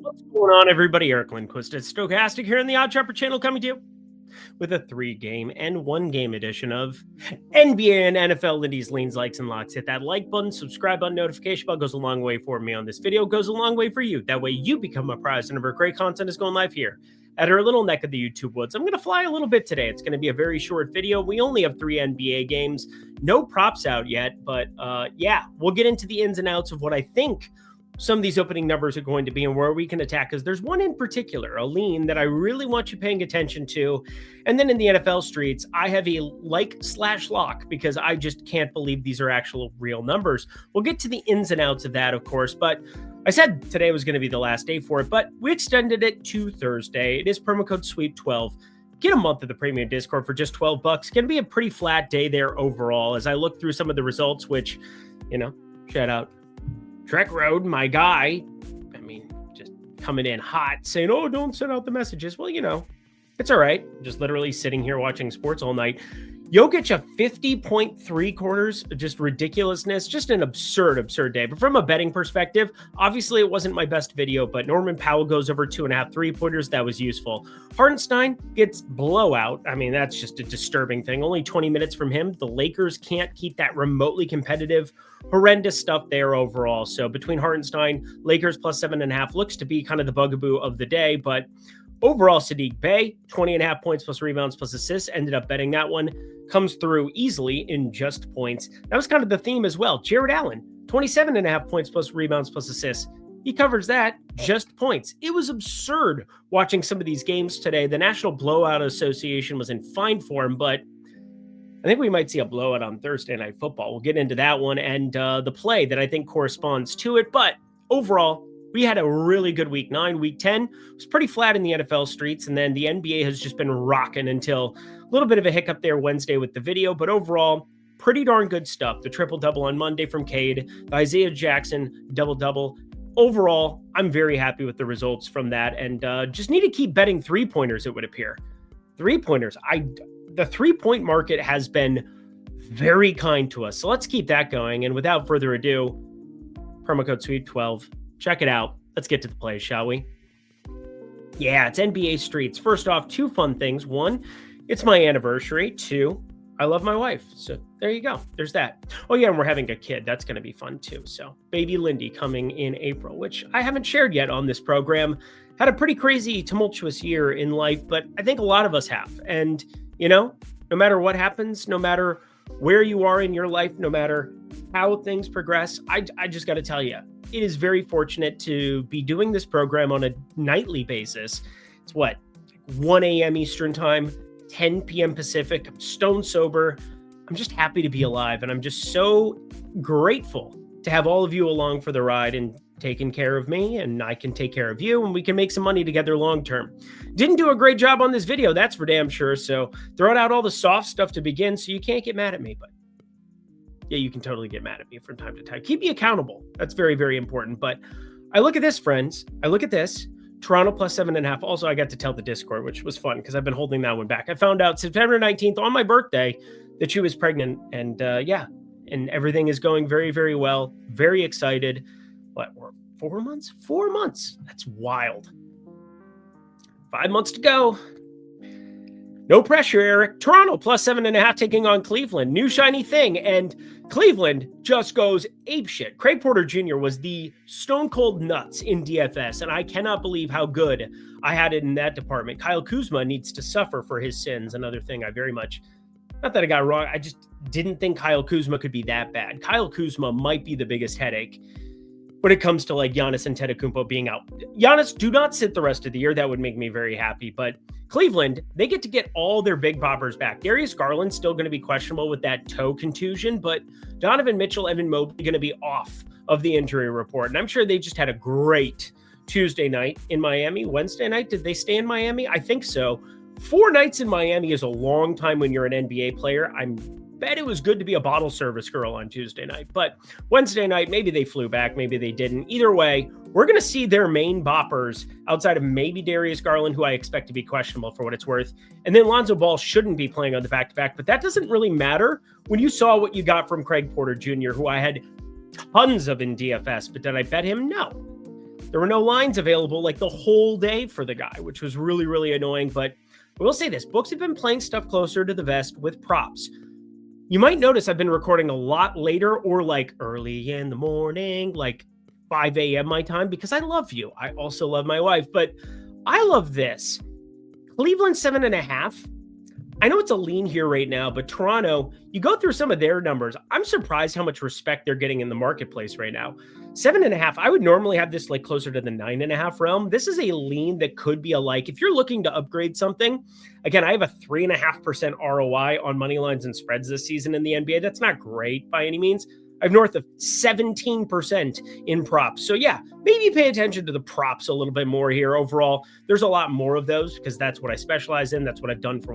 What's going on, everybody? Eric Lindquist at Stochastic here in the Odd Chopper channel, coming to you with a 3-game and 1-game edition of NBA and NFL Lindy's Leans, Likes, and Locks. Hit that like button, subscribe button, notification bell goes a long way for me on this video, goes a long way for you. That way you become apprised whenever great content is going live here at our little neck of the YouTube woods. I'm going to fly a little bit today. It's going to be a very short video. We only have 3 NBA games, no props out yet, but yeah, we'll get into the ins and outs of what I think some of these opening numbers are going to be and where we can attack, because there's one in particular, a lean, that I really want you paying attention to. And then in the NFL streets, I have a like/lock because I just can't believe these are actual real numbers. We'll get to the ins and outs of that, of course, but I said today was going to be the last day for it, but we extended it to Thursday. It is promo code SWEEP12. Get a month of the premium Discord for just $12. Going to be a pretty flat day there overall as I look through some of the results, which, you know, shout out Trek Road, my guy, I mean, just coming in hot, saying, oh, don't send out the messages. Well, you know, it's all right. Just literally sitting here watching sports all night. Jokic, a 50.3 quarters, just ridiculousness, just an absurd day. But from a betting perspective, obviously it wasn't my best video, but Norman Powell goes over 2.5 3-pointers. That was useful. Hartenstein gets blowout. I mean, that's just a disturbing thing. Only 20 minutes from him. The Lakers can't keep that remotely competitive. Horrendous stuff there overall. So between Hartenstein, Lakers plus 7.5 looks to be kind of the bugaboo of the day, but overall, Saddiq Bey, 20.5 points plus rebounds plus assists, ended up betting that one. Comes through easily in just points. That was kind of the theme as well. Jared Allen, 27.5 points plus rebounds plus assists. He covers that, just points. It was absurd watching some of these games today. The National Blowout Association was in fine form, but I think we might see a blowout on Thursday Night Football. We'll get into that one and the play that I think corresponds to it. But overall, we had a really good week 9. Week 10 was pretty flat in the NFL streets, and then the NBA has just been rocking until a little bit of a hiccup there Wednesday with the video, but overall, pretty darn good stuff. The triple-double on Monday from Cade, the Isaiah Jackson double-double. Overall, I'm very happy with the results from that, and just need to keep betting three-pointers, it would appear. Three-pointers. The three-point market has been very kind to us, so let's keep that going, and without further ado, promo code SWEEP12. Check it out. Let's get to the plays, shall we? Yeah, it's NBA streets. First off, 2 fun things. 1, it's my anniversary. 2, I love my wife. So there you go. There's that. Oh, yeah, and we're having a kid. That's going to be fun, too. So baby Lindy coming in April, which I haven't shared yet on this program. Had a pretty crazy, tumultuous year in life, but I think a lot of us have. And, you know, no matter what happens, no matter where you are in your life, no matter how things progress, I just got to tell you, it is very fortunate to be doing this program on a nightly basis. It's 1 a.m. Eastern time, 10 p.m. Pacific. I'm stone sober. I'm just happy to be alive. And I'm just so grateful to have all of you along for the ride and taking care of me, and I can take care of you, and we can make some money together long term. Didn't do a great job on this video, that's for damn sure. So throwing out all the soft stuff to begin, so you can't get mad at me, but yeah, you can totally get mad at me from time to time. Keep me accountable. That's very, very important. But I look at this, friends. I look at this. Toronto plus 7.5. Also, I got to tell the Discord, which was fun because I've been holding that one back. I found out September 19th on my birthday that she was pregnant. And yeah, and everything is going very, very well. Very excited. What, 4 months? 4 months. That's wild. 5 months to go. No pressure, Eric. Toronto plus 7.5 taking on Cleveland. New shiny thing. And Cleveland just goes apeshit. Craig Porter Jr. was the stone cold nuts in DFS, and I cannot believe how good I had it in that department. Kyle Kuzma needs to suffer for his sins. Another thing I very much, not that I got wrong, I just didn't think Kyle Kuzma could be that bad. Kyle Kuzma might be the biggest headache when it comes to like Giannis Antetokounmpo being out. Giannis, do not sit the rest of the year. That would make me very happy. But Cleveland, they get to get all their big boppers back. Darius Garland's still going to be questionable with that toe contusion, but Donovan Mitchell, Evan Mobley going to be off of the injury report. And I'm sure they just had a great Tuesday night in Miami. Wednesday night, did they stay in Miami? I think so. 4 nights in Miami is a long time when you're an NBA player. I bet it was good to be a bottle service girl on Tuesday night. But Wednesday night, maybe they flew back, maybe they didn't. Either way, we're going to see their main boppers outside of maybe Darius Garland, who I expect to be questionable for what it's worth. And then Lonzo Ball shouldn't be playing on the back-to-back, but that doesn't really matter when you saw what you got from Craig Porter Jr., who I had tons of in DFS, but did I bet him? No. There were no lines available like the whole day for the guy, which was really, really annoying. But I will say this, books have been playing stuff closer to the vest with props. You might notice I've been recording a lot later or like early in the morning, like 5 a.m. my time, because I love you. I also love my wife, but I love this. Cleveland 7.5. I know it's a lean here right now, but Toronto, you go through some of their numbers. I'm surprised how much respect they're getting in the marketplace right now. 7.5. I would normally have this like closer to the 9.5 realm. This is a lean that could be a like. If you're looking to upgrade something, again, I have a 3.5% ROI on money lines and spreads this season in the NBA. That's not great by any means. I have north of 17% in props. So yeah, maybe pay attention to the props a little bit more here. Overall, there's a lot more of those because that's what I specialize in. That's what I've done for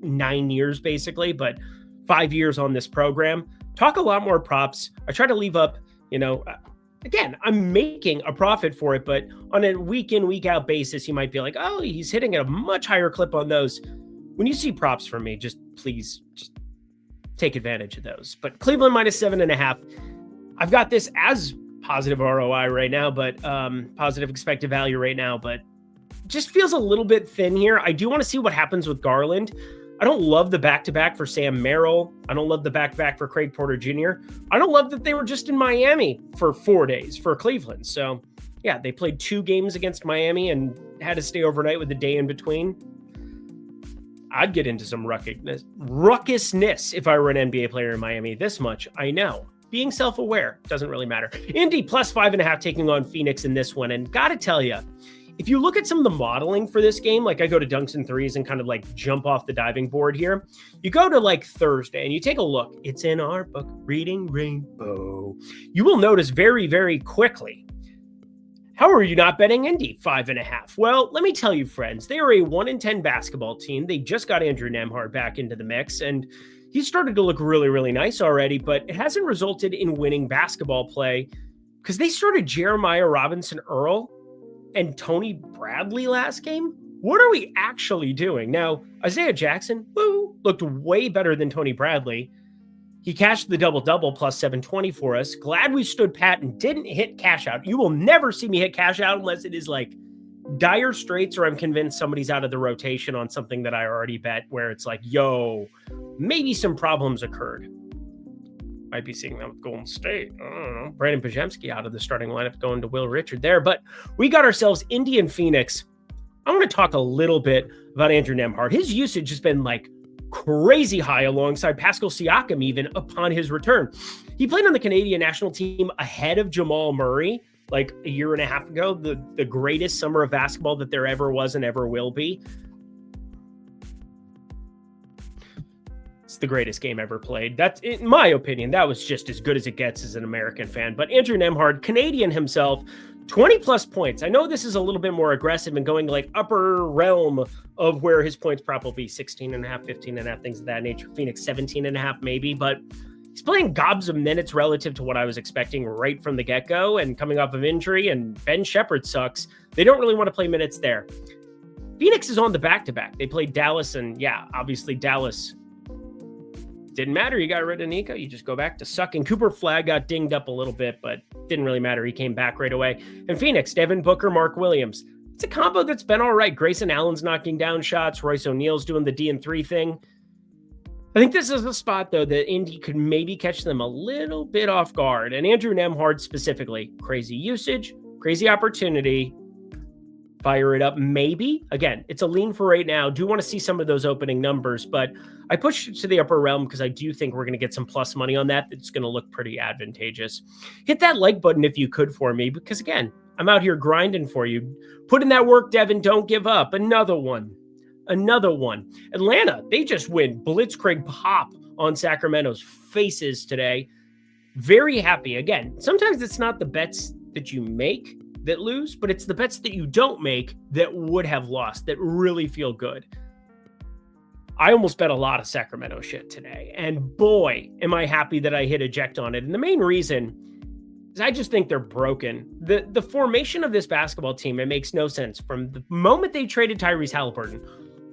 9 years basically, but 5 years on this program. Talk a lot more props. I try to leave up, again, I'm making a profit for it, but on a week in, week out basis, you might be like, oh, he's hitting at a much higher clip on those. When you see props from me, please take advantage of those. But Cleveland minus 7.5. I've got this as positive ROI right now, but positive expected value right now, but just feels a little bit thin here. I do want to see what happens with Garland. I don't love the back-to-back for Sam Merrill. I don't love the back-to-back for Craig Porter Jr. I don't love that they were just in Miami for 4 days for Cleveland. So, yeah, they played 2 games against Miami and had to stay overnight with the day in between. I'd get into some ruckusness if I were an NBA player in Miami. This much, I know. Being self-aware doesn't really matter. Indy plus 5.5 taking on Phoenix in this one. And got to tell you, if you look at some of the modeling for this game, like I go to dunks and threes and kind of like jump off the diving board here, you go to like Thursday and you take a look. It's in our book, Reading Rainbow. You will notice very, very quickly, how are you not betting Indy 5.5? Well, let me tell you, friends, they are a 1-10 basketball team. They just got Andrew Nembhard back into the mix, and he started to look really, really nice already, but it hasn't resulted in winning basketball play because they started Jeremiah Robinson-Earl and Tony Bradley last game. What are we actually doing? Now, Isaiah Jackson, looked way better than Tony Bradley. He cashed the double-double plus 720 for us. Glad we stood pat and didn't hit cash out. You will never see me hit cash out unless it is like dire straits or I'm convinced somebody's out of the rotation on something that I already bet where it's like, yo, maybe some problems occurred. Might be seeing that with Golden State. I don't know. Brandon Pajemski out of the starting lineup going to Will Richard there. But we got ourselves Indy and Phoenix. I want to talk a little bit about Andrew Nembhard. His usage has been like crazy high alongside Pascal Siakam even upon his return. He played on the Canadian national team ahead of Jamal Murray like a year and a half ago, the greatest summer of basketball that there ever was and ever will be. It's the greatest game ever played. That's, in my opinion, that was just as good as it gets as an American fan. But Andrew Nembhard, Canadian himself, 20 plus points. I know this is a little bit more aggressive and going like upper realm of where his points probably 16.5, 15.5, things of that nature. Phoenix 17.5 maybe, but he's playing gobs of minutes relative to what I was expecting right from the get-go and coming off of injury, and Ben Shepherd sucks. They don't really want to play minutes there. Phoenix is on the back-to-back. They played Dallas, and yeah, obviously Dallas didn't matter. You got rid of Nico. You just go back to sucking. Cooper Flagg got dinged up a little bit, but didn't really matter. He came back right away. And Phoenix, Devin Booker, Mark Williams. It's a combo that's been all right. Grayson Allen's knocking down shots. Royce O'Neal's doing the D&3 thing. I think this is a spot, though, that Indy could maybe catch them a little bit off guard. And Andrew Nembhard specifically, crazy usage, crazy opportunity. Fire it up, maybe. Again, it's a lean for right now. Do want to see some of those opening numbers, but I pushed it to the upper realm because I do think we're going to get some plus money on that. It's going to look pretty advantageous. Hit that like button if you could for me, because again, I'm out here grinding for you. Put in that work, Devin. Don't give up. Another one. Atlanta, they just win blitzkrieg pop on Sacramento's faces today. Very happy. Again, sometimes it's not the bets that you make that lose, but it's the bets that you don't make that would have lost that really feel good. I almost bet a lot of Sacramento shit today, and boy, am I happy that I hit eject on it. And the main reason is I just think they're broken. The formation of this basketball team, it makes no sense. From the moment they traded Tyrese Halliburton,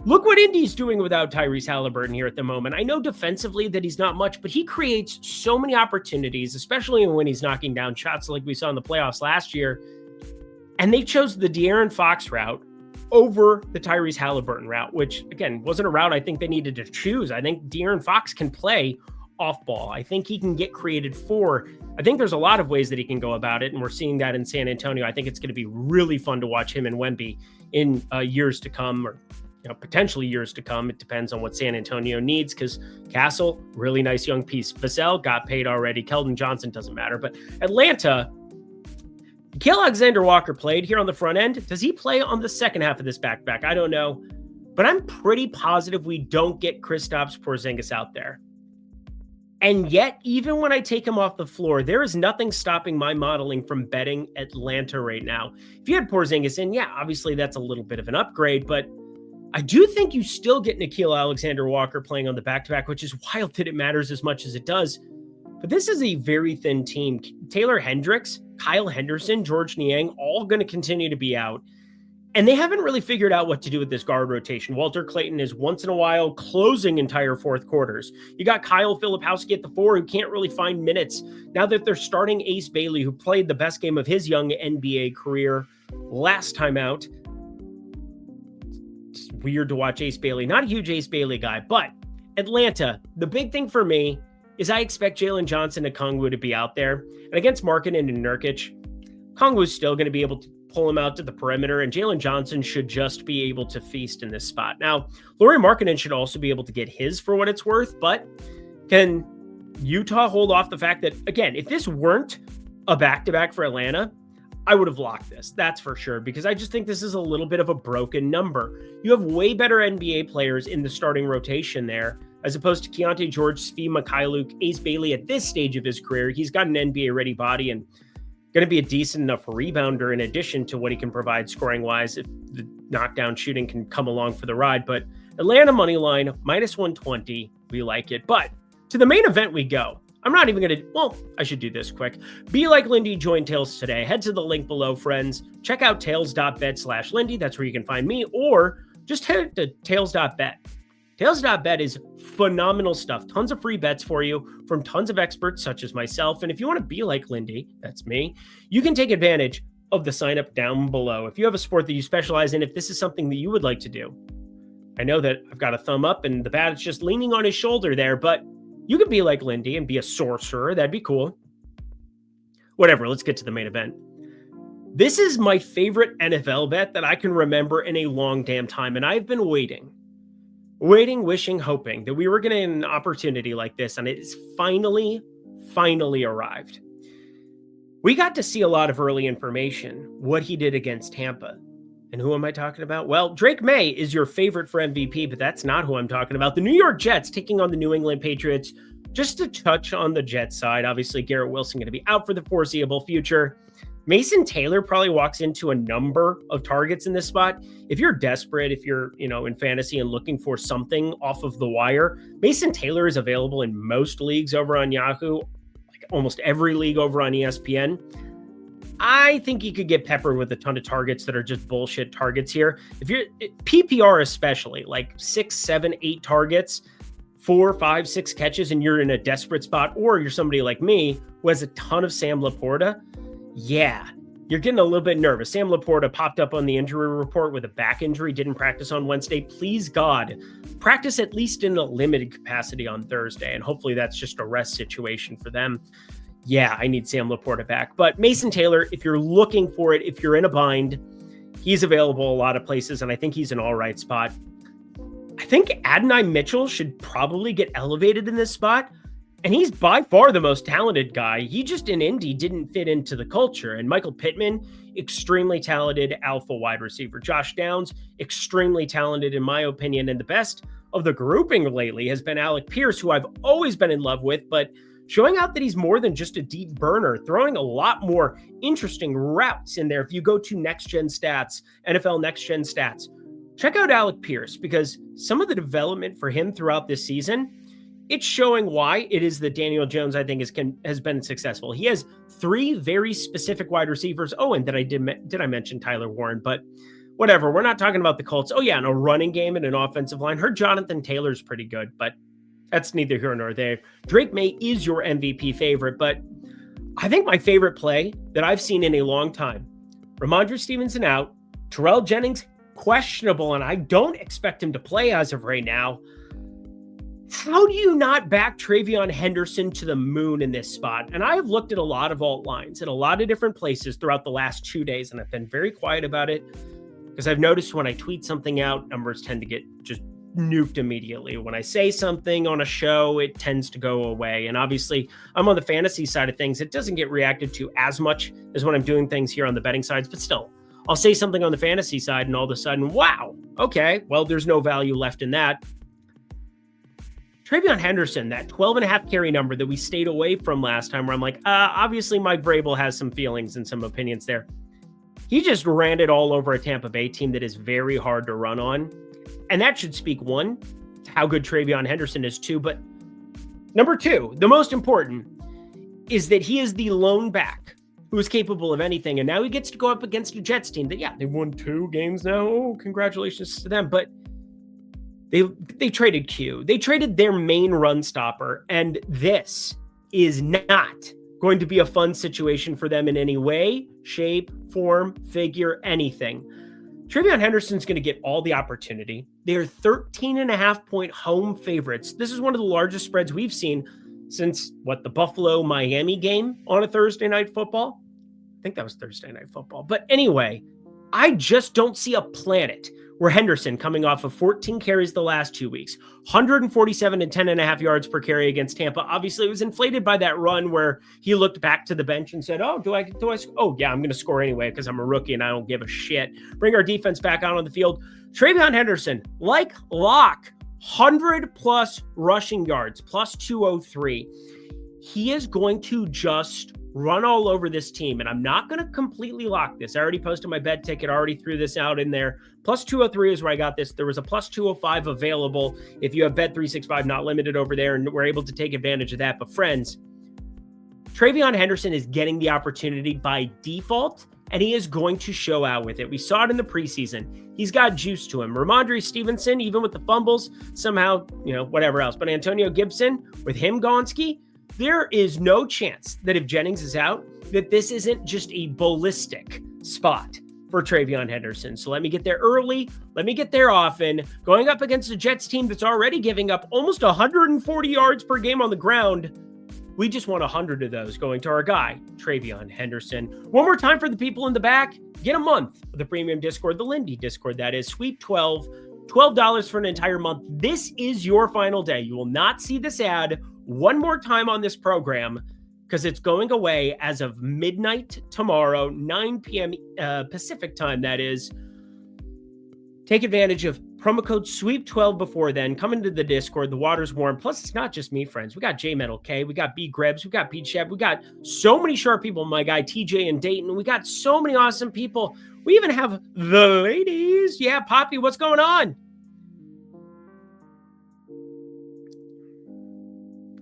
look what Indy's doing without Tyrese Halliburton here at the moment. I know defensively that he's not much, but he creates so many opportunities, especially when he's knocking down shots like we saw in the playoffs last year. And they chose the De'Aaron Fox route over the Tyrese Halliburton route, which, again, wasn't a route I think they needed to choose. I think De'Aaron Fox can play off ball. I think he can get created for. I think there's a lot of ways that he can go about it, and we're seeing that in San Antonio. I think it's going to be really fun to watch him and Wemby in years to come, or potentially years to come. It depends on what San Antonio needs, because Castle, really nice young piece. Vassell got paid already. Keldon Johnson doesn't matter. But Atlanta, Nickeil Alexander-Walker played here on the front end. Does he play on the second half of this back-to-back? I don't know. But I'm pretty positive we don't get Kristaps Porzingis out there. And yet, even when I take him off the floor, there is nothing stopping my modeling from betting Atlanta right now. If you had Porzingis in, yeah, obviously that's a little bit of an upgrade, but I do think you still get Nickeil Alexander-Walker playing on the back-to-back, which is wild that it matters as much as it does. But this is a very thin team. Taylor Hendricks, Kyle Henderson, George Niang, all going to continue to be out. And they haven't really figured out what to do with this guard rotation. Walter Clayton is once in a while closing entire fourth quarters. You got Kyle Filipowski at the 4 who can't really find minutes. Now that they're starting Ace Bailey, who played the best game of his young NBA career last time out. It's weird to watch Ace Bailey. Not a huge Ace Bailey guy, but Atlanta, the big thing for me is I expect Jalen Johnson and Kongwu to be out there. And against Markkanen and Nurkic, Kongwu's still going to be able to pull him out to the perimeter, and Jalen Johnson should just be able to feast in this spot. Now, Lauri Markkanen should also be able to get his for what it's worth, but can Utah hold off the fact that, again, if this weren't a back-to-back for Atlanta, I would have locked this, that's for sure, because I just think this is a little bit of a broken number. You have way better NBA players in the starting rotation there, as opposed to Keontae George, Svi Mikhailuk, Ace Bailey at this stage of his career. He's got an NBA-ready body and going to be a decent enough rebounder in addition to what he can provide scoring-wise if the knockdown shooting can come along for the ride. But Atlanta money line, -120, we like it. But to the main event we go. I'm not even going to, well, I should do this quick. Be like Lindy, join Tails today. Head to the link below, friends. Check out tails.bet/Lindy. That's where you can find me, or just head to tails.bet. Tails.bet is phenomenal stuff. Tons of free bets for you from tons of experts such as myself. And if you want to be like Lindy, that's me, you can take advantage of the sign up down below. If you have a sport that you specialize in, if this is something that you would like to do, I know that I've got a thumb up and the bat is just leaning on his shoulder there, but you could be like Lindy and be a sorcerer. That'd be cool. Whatever, let's get to the main event. This is my favorite NFL bet that I can remember in a long damn time, and I've been waiting, wishing, hoping that we were going to get an opportunity like this, and it's finally arrived. We got to see a lot of early information, what he did against Tampa. And who am I talking about? Well, Drake May is your favorite for MVP, but that's not who I'm talking about. The New York Jets taking on the New England Patriots. Just to touch on the Jets side, obviously Garrett Wilson going to be out for the foreseeable future. Mason Taylor probably walks into a number of targets in this spot. If you're desperate, if you're, in fantasy and looking for something off of the wire, Mason Taylor is available in most leagues over on Yahoo, like almost every league over on ESPN. I think he could get peppered with a ton of targets that are just bullshit targets here. If you're PPR, especially like 6, 7, 8 targets, 4, 5, 6 catches, and you're in a desperate spot, or you're somebody like me who has a ton of Sam Laporta. Yeah, you're getting a little bit nervous. Sam Laporta popped up on the injury report with a back injury, didn't practice on Wednesday. Please God, practice at least in a limited capacity on Thursday, and hopefully that's just a rest situation for them. Yeah, I need Sam Laporta back. But Mason Taylor, if you're looking for it, if you're in a bind, he's available a lot of places, and I think he's an all right spot. I think Adonai Mitchell should probably get elevated in this spot, and he's by far the most talented guy. He just in Indy didn't fit into the culture. And Michael Pittman, extremely talented alpha wide receiver. Josh Downs, extremely talented in my opinion, and the best of the grouping lately has been Alec Pierce, who I've always been in love with, but showing out that he's more than just a deep burner, throwing a lot more interesting routes in there. If you go to Next Gen Stats, NFL Next Gen Stats, check out Alec Pierce, because some of the development for him throughout this season, it's showing why it is that Daniel Jones, I think, has been successful. He has 3 very specific wide receivers. Oh, and did I mention Tyler Warren? But whatever, we're not talking about the Colts. Oh yeah, and a running game and an offensive line. Heard Jonathan Taylor's pretty good, but that's neither here nor there. Drake May is your MVP favorite, but I think my favorite play that I've seen in a long time Ramondre Stevenson out, Terrell Jennings questionable, and I don't expect him to play as of right now. How do you not back TreVeyon Henderson to the moon in this spot? And I have looked at a lot of alt lines in a lot of different places throughout the last 2 days, and I've been very quiet about it because I've noticed when I tweet something out, numbers tend to get just nuked immediately. When I say something on a show, it tends to go away. And obviously, I'm on the fantasy side of things. It doesn't get reacted to as much as when I'm doing things here on the betting sides, but still, I'll say something on the fantasy side and all of a sudden, wow, okay, well, there's no value left in that. TreVeyon Henderson, that 12.5 carry number that we stayed away from last time, where I'm like, obviously Mike Vrabel has some feelings and some opinions there. He just ran it all over a Tampa Bay team that is very hard to run on. And that should speak, one, to how good TreVeyon Henderson is, too. But number two, the most important, is that he is the lone back who is capable of anything. And now he gets to go up against a Jets team that, yeah, they won 2 games now. Oh, congratulations to them. But they traded Q. They traded their main run stopper. And this is not going to be a fun situation for them in any way, shape, form, figure, anything. TreVeyon Henderson's going to get all the opportunity. They are 13.5-point home favorites. This is one of the largest spreads we've seen since, the Buffalo-Miami game on a Thursday Night Football? I think that was Thursday Night Football. But anyway, I just don't see a planet where Henderson, coming off of 14 carries the last 2 weeks, 147 and 10.5 yards per carry against Tampa. Obviously, it was inflated by that run where he looked back to the bench and said, I'm going to score anyway because I'm a rookie and I don't give a shit. Bring our defense back out on the field. TreVeyon Henderson, like Locke, 100+ rushing yards, plus 203. He is going to just run all over this team. And I'm not going to completely lock this. I already posted my bet ticket, already threw this out in there. Plus 203 is where I got this. There was a plus 205 available if you have Bet365 not limited over there, and we're able to take advantage of that. But friends, TreVeyon Henderson is getting the opportunity by default, and he is going to show out with it. We saw it in the preseason. He's got juice to him. Ramondre Stevenson, even with the fumbles, somehow, whatever else. But Antonio Gibson, with him Gonski, there is no chance that if Jennings is out, that this isn't just a ballistic spot for TreVeyon Henderson. So let me get there early. Let me get there often. Going up against a Jets team that's already giving up almost 140 yards per game on the ground. We just want 100 of those going to our guy, TreVeyon Henderson. One more time for the people in the back. Get a month of the premium Discord, the Lindy Discord, that is. Sweep 12, $12 for an entire month. This is your final day. You will not see this ad one more time on this program because it's going away as of midnight tomorrow, 9 p.m. Pacific time, that is. Take advantage of promo code SWEEP12 before then. Come into the Discord. The water's warm. Plus, it's not just me, friends. We got J Metal K. We got B Grebs. We got Pete Shep. We got so many sharp people. My guy TJ and Dayton. We got so many awesome people. We even have the ladies. Yeah, Poppy, what's going on?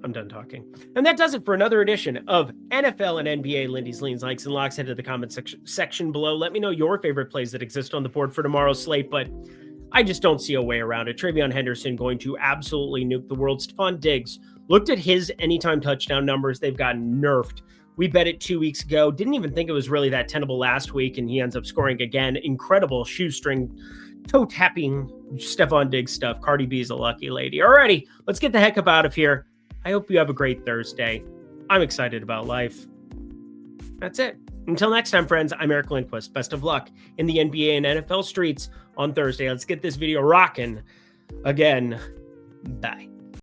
I'm done talking. And that does it for another edition of NFL and NBA Lindy's Leans, Likes, and Locks. Head to the comment section below. Let me know your favorite plays that exist on the board for tomorrow's slate, but I just don't see a way around it. TreVeyon Henderson going to absolutely nuke the world. Stephon Diggs looked at his anytime touchdown numbers. They've gotten nerfed. We bet it 2 weeks ago. Didn't even think it was really that tenable last week, and he ends up scoring again. Incredible shoestring, toe-tapping Stephon Diggs stuff. Cardi B's a lucky lady. Alrighty, let's get the heck up out of here. I hope you have a great Thursday. I'm excited about life. That's it. Until next time, friends, I'm Eric Lindquist. Best of luck in the NBA and NFL streets on Thursday. Let's get this video rocking again. Bye.